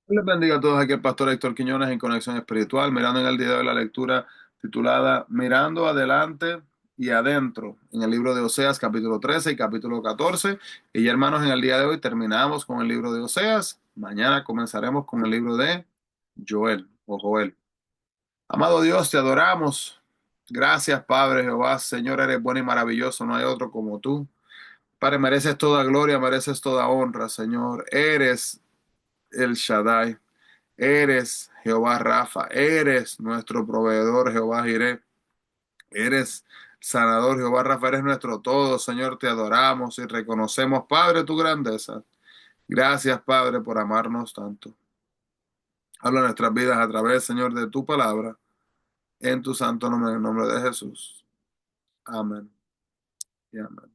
Les bendiga a todos, aquí el pastor Héctor Quiñones en Conexión Espiritual, mirando en el día de hoy la lectura titulada Mirando adelante y adentro, en el libro de Oseas capítulo 13 y capítulo 14. Y ya hermanos, en el día de hoy terminamos con el libro de Oseas, mañana comenzaremos con el libro de Joel o Joel. Amado Dios, te adoramos. Gracias Padre Jehová, Señor, eres bueno y maravilloso, no hay otro como tú. Padre, mereces toda gloria, mereces toda honra, Señor, eres el Shaddai. Eres Jehová Rafa, eres nuestro proveedor, Jehová Jireh, eres sanador, Jehová Rafa, eres nuestro todo, Señor, te adoramos y reconocemos, Padre, tu grandeza. Gracias, Padre, por amarnos tanto. Habla nuestras vidas a través, Señor, de tu palabra, en tu santo nombre, en el nombre de Jesús. Amén y amén.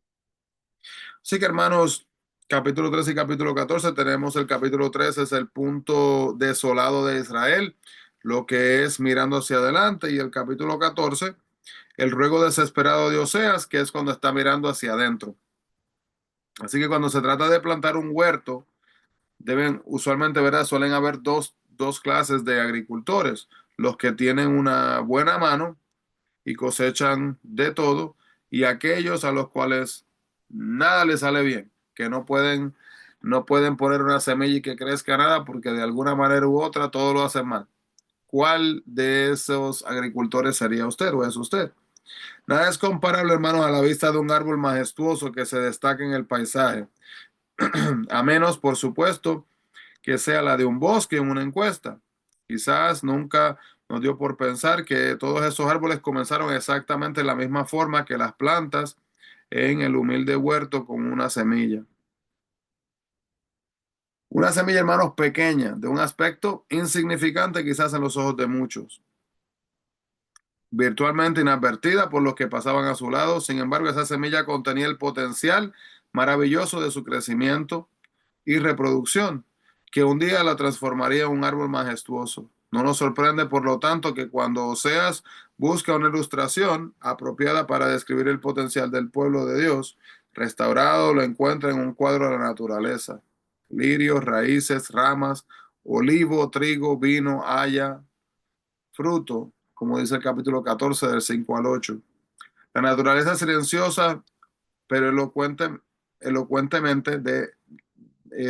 Así que, hermanos, capítulo 13 y capítulo 14 tenemos el capítulo 13 es el punto desolado de Israel, lo que es mirando hacia adelante, y el capítulo 14 el ruego desesperado de Oseas, que es cuando está mirando hacia adentro. Así que cuando se trata de plantar un huerto, usualmente, ¿verdad? Suelen haber dos clases de agricultores, los que tienen una buena mano y cosechan de todo, y aquellos a los cuales nada les sale bien, que no pueden poner una semilla y que crezca nada porque de alguna manera u otra todo lo hacen mal. ¿Cuál de esos agricultores sería usted o es usted? Nada es comparable, hermanos, a la vista de un árbol majestuoso que se destaca en el paisaje, a menos, por supuesto, que sea la de un bosque en una encuesta. Quizás nunca nos dio por pensar que todos esos árboles comenzaron exactamente de la misma forma que las plantas en el humilde huerto con una semilla. Una semilla, hermanos, pequeña, de un aspecto insignificante quizás en los ojos de muchos, virtualmente inadvertida por los que pasaban a su lado. Sin embargo, esa semilla contenía el potencial maravilloso de su crecimiento y reproducción, que un día la transformaría en un árbol majestuoso. No nos sorprende, por lo tanto, que cuando Oseas busca una ilustración apropiada para describir el potencial del pueblo de Dios, restaurado, lo encuentra en un cuadro de la naturaleza. Lirios, raíces, ramas, olivo, trigo, vino, haya, fruto, como dice el capítulo 14 del 5 al 8. La naturaleza silenciosa, pero elocuentemente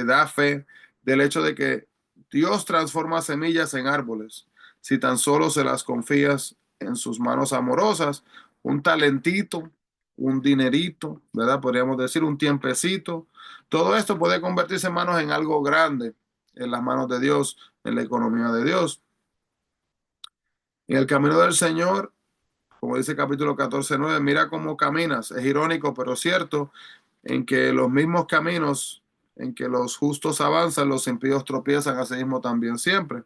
da fe del hecho de que Dios transforma semillas en árboles, si tan solo se las confías en sus manos amorosas, un talentito, un dinerito, ¿verdad? Podríamos decir un tiempecito. Todo esto puede convertirse, hermanos, en algo grande en las manos de Dios, en la economía de Dios. En el camino del Señor, como dice el capítulo 14:9, mira cómo caminas. Es irónico, pero cierto, en que los mismos caminos en que los justos avanzan, los impíos tropiezan, así mismo también siempre.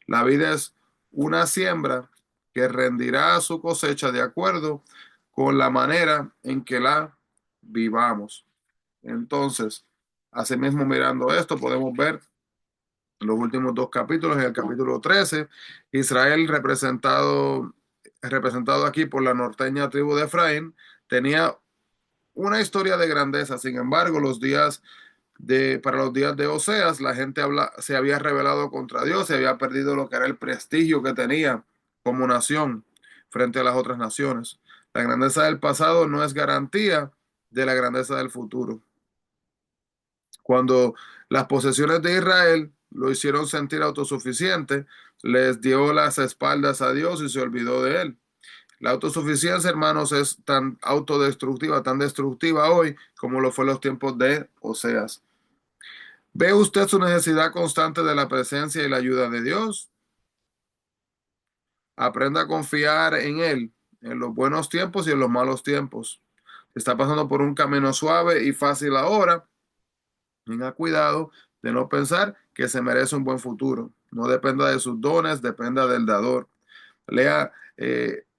La vida es una siembra que rendirá su cosecha de acuerdo con la manera en que la vivamos. Entonces, asimismo, mirando esto, podemos ver en los últimos dos capítulos, en el capítulo 13, Israel representado aquí por la norteña tribu de Efraín, tenía una historia de grandeza. Sin embargo, para los días de Oseas, la gente se había rebelado contra Dios, se había perdido lo que era el prestigio que tenía como nación frente a las otras naciones. La grandeza del pasado no es garantía de la grandeza del futuro. Cuando las posesiones de Israel lo hicieron sentir autosuficiente, les dio las espaldas a Dios y se olvidó de él. La autosuficiencia, hermanos, es tan autodestructiva, tan destructiva hoy como lo fue en los tiempos de Oseas. ¿Ve usted su necesidad constante de la presencia y la ayuda de Dios? Aprenda a confiar en Él, en los buenos tiempos y en los malos tiempos. Si está pasando por un camino suave y fácil ahora, tenga cuidado de no pensar que se merece un buen futuro. No dependa de sus dones, dependa del dador. Lea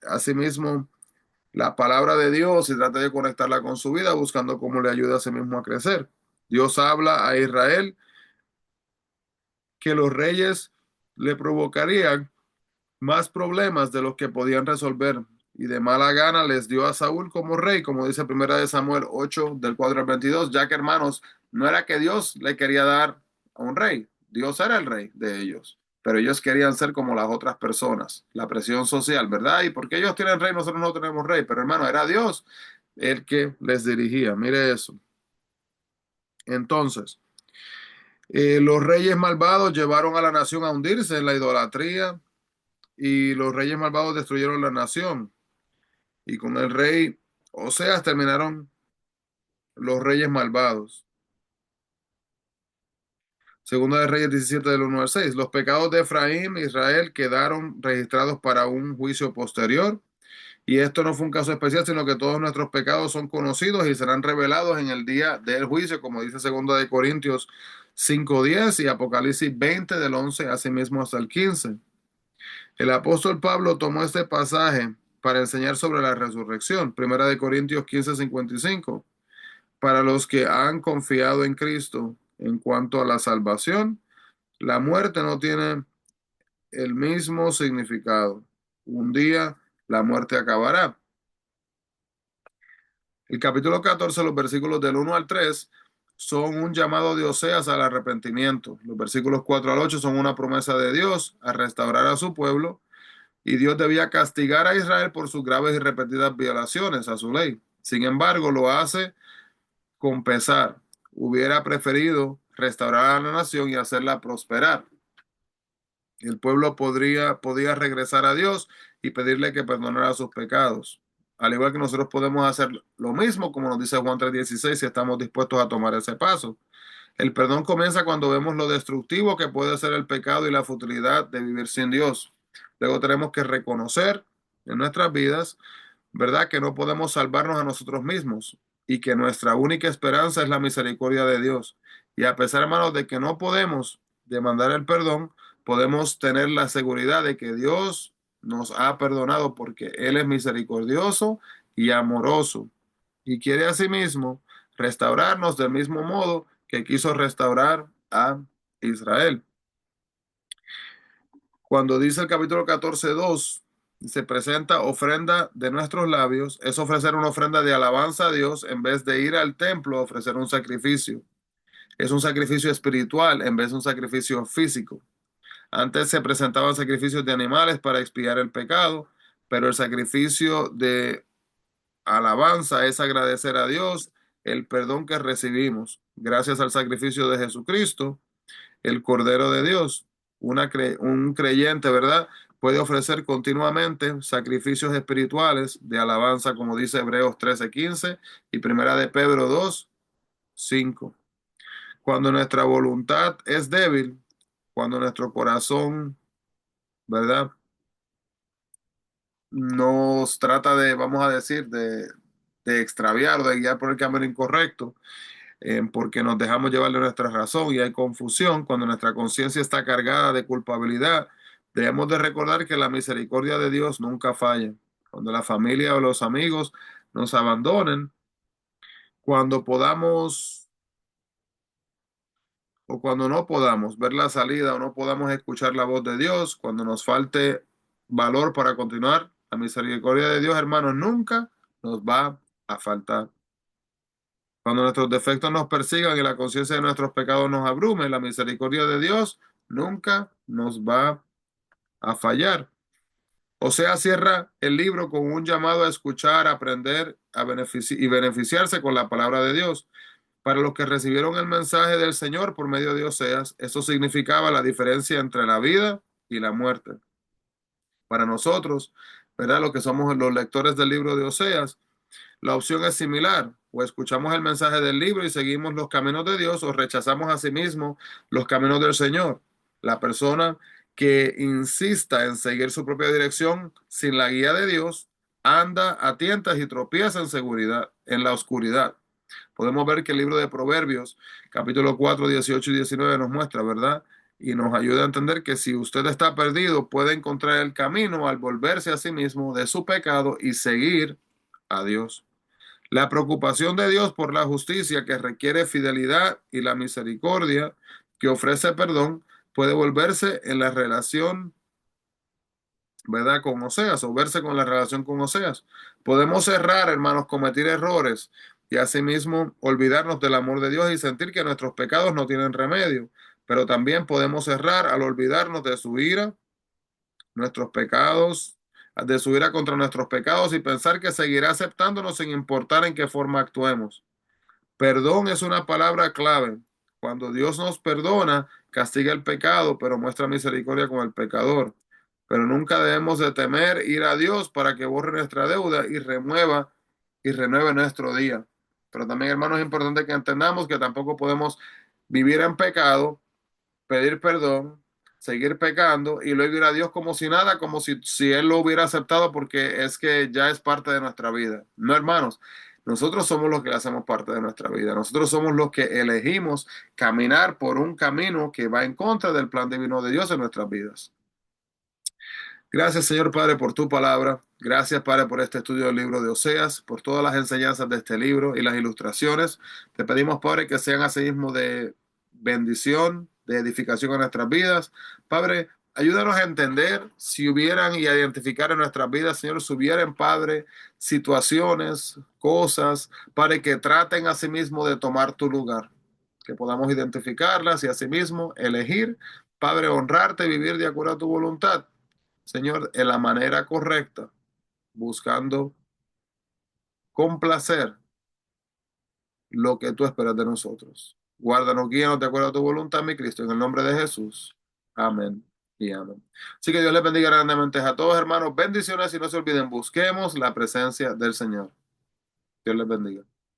asimismo la palabra de Dios y trate de conectarla con su vida, buscando cómo le ayuda a sí mismo a crecer. Dios habla a Israel que los reyes le provocarían más problemas de los que podían resolver, y de mala gana les dio a Saúl como rey, como dice Primera de Samuel 8 del 4 al 22, ya que, hermanos, no era que Dios le quería dar a un rey. Dios era el rey de ellos, pero ellos querían ser como las otras personas, la presión social, ¿verdad? Y porque ellos tienen rey, nosotros no tenemos rey, pero hermano, era Dios el que les dirigía. Mire eso. Entonces, los reyes malvados llevaron a la nación a hundirse en la idolatría y los reyes malvados destruyeron la nación. Y con el rey Oseas terminaron los reyes malvados. Segunda de Reyes 17 del 1 al 6. Los pecados de Efraín e Israel quedaron registrados para un juicio posterior. Y esto no fue un caso especial, sino que todos nuestros pecados son conocidos y serán revelados en el día del juicio, como dice Segunda de Corintios 5:10 y Apocalipsis 20 del 11, asimismo hasta el 15. El apóstol Pablo tomó este pasaje para enseñar sobre la resurrección. Primera de Corintios 15:55. Para los que han confiado en Cristo en cuanto a la salvación, la muerte no tiene el mismo significado. Un día la muerte acabará. El capítulo 14, los versículos del 1 al 3, son un llamado de Oseas al arrepentimiento. Los versículos 4 al 8 son una promesa de Dios a restaurar a su pueblo y Dios debía castigar a Israel por sus graves y repetidas violaciones a su ley. Sin embargo, lo hace con pesar. Hubiera preferido restaurar a la nación y hacerla prosperar. El pueblo podía regresar a Dios y pedirle que perdonara sus pecados. Al igual que nosotros podemos hacer lo mismo, como nos dice Juan 3:16, si estamos dispuestos a tomar ese paso. El perdón comienza cuando vemos lo destructivo que puede ser el pecado y la futilidad de vivir sin Dios. Luego tenemos que reconocer en nuestras vidas, ¿verdad?, que no podemos salvarnos a nosotros mismos y que nuestra única esperanza es la misericordia de Dios. Y a pesar, hermanos, de que no podemos demandar el perdón, podemos tener la seguridad de que Dios nos ha perdonado porque Él es misericordioso y amoroso y quiere asimismo restaurarnos del mismo modo que quiso restaurar a Israel. Cuando dice el capítulo 14:2, se presenta ofrenda de nuestros labios, es ofrecer una ofrenda de alabanza a Dios en vez de ir al templo a ofrecer un sacrificio. Es un sacrificio espiritual en vez de un sacrificio físico. Antes se presentaban sacrificios de animales para expiar el pecado, pero el sacrificio de alabanza es agradecer a Dios el perdón que recibimos gracias al sacrificio de Jesucristo, el Cordero de Dios. Un creyente, ¿verdad?, puede ofrecer continuamente sacrificios espirituales de alabanza, como dice Hebreos 13:15 y Primera de Pedro 2:5. Cuando nuestra voluntad es débil, cuando nuestro corazón, ¿verdad?, nos trata de, vamos a decir, de extraviar o de guiar por el camino incorrecto, porque nos dejamos llevar de nuestra razón y hay confusión, cuando nuestra conciencia está cargada de culpabilidad, debemos de recordar que la misericordia de Dios nunca falla. Cuando la familia o los amigos nos abandonen, cuando podamos o cuando no podamos ver la salida o no podamos escuchar la voz de Dios, cuando nos falte valor para continuar, la misericordia de Dios, hermanos, nunca nos va a faltar. Cuando nuestros defectos nos persigan y la conciencia de nuestros pecados nos abrume, la misericordia de Dios nunca nos va a fallar. O sea, cierra el libro con un llamado a escuchar, aprender y beneficiarse con la palabra de Dios. Para los que recibieron el mensaje del Señor por medio de Oseas, eso significaba la diferencia entre la vida y la muerte. Para nosotros, ¿verdad?, los que somos los lectores del libro de Oseas, la opción es similar: o escuchamos el mensaje del libro y seguimos los caminos de Dios, o rechazamos a sí mismo los caminos del Señor. La persona que insista en seguir su propia dirección sin la guía de Dios anda a tientas y tropieza en la oscuridad. Podemos ver que el libro de Proverbios, capítulo 4, 18 y 19 nos muestra, ¿verdad? Y nos ayuda a entender que si usted está perdido, puede encontrar el camino al volverse a sí mismo de su pecado y seguir a Dios. La preocupación de Dios por la justicia, que requiere fidelidad, y la misericordia, que ofrece perdón, puede volverse en la relación, ¿verdad?, con Oseas, o verse con la relación con Oseas. Podemos errar, hermanos, cometer errores y asimismo olvidarnos del amor de Dios y sentir que nuestros pecados no tienen remedio. pero también podemos errar al olvidarnos de su ira, nuestros pecados, de su ira contra nuestros pecados y pensar que seguirá aceptándonos sin importar en qué forma actuemos. Perdón es una palabra clave. Cuando Dios nos perdona, castiga el pecado, pero muestra misericordia con el pecador. Pero nunca debemos de temer ir a Dios para que borre nuestra deuda y renueve nuestro día. Pero también, hermanos, es importante que entendamos que tampoco podemos vivir en pecado, pedir perdón, seguir pecando y luego ir a Dios como si nada, como si Él lo hubiera aceptado porque es que ya es parte de nuestra vida. No, hermanos, nosotros somos los que hacemos parte de nuestra vida. Nosotros somos los que elegimos caminar por un camino que va en contra del plan divino de Dios en nuestras vidas. Gracias, Señor Padre, por tu palabra. Gracias, Padre, por este estudio del libro de Oseas, por todas las enseñanzas de este libro y las ilustraciones. Te pedimos, Padre, que sean asimismo de bendición, de edificación a nuestras vidas. Padre, ayúdanos a entender si hubieran y a identificar en nuestras vidas, Señor, si hubieran, Padre, situaciones, cosas, Padre, que traten asimismo de tomar tu lugar, que podamos identificarlas y asimismo elegir, Padre, honrarte y vivir de acuerdo a tu voluntad. Señor, en la manera correcta, buscando complacer lo que tú esperas de nosotros. Guárdanos, guíanos de acuerdo a tu voluntad, mi Cristo, en el nombre de Jesús. Amén y amén. Así que Dios les bendiga grandemente a todos, hermanos. Bendiciones y no se olviden, busquemos la presencia del Señor. Dios les bendiga.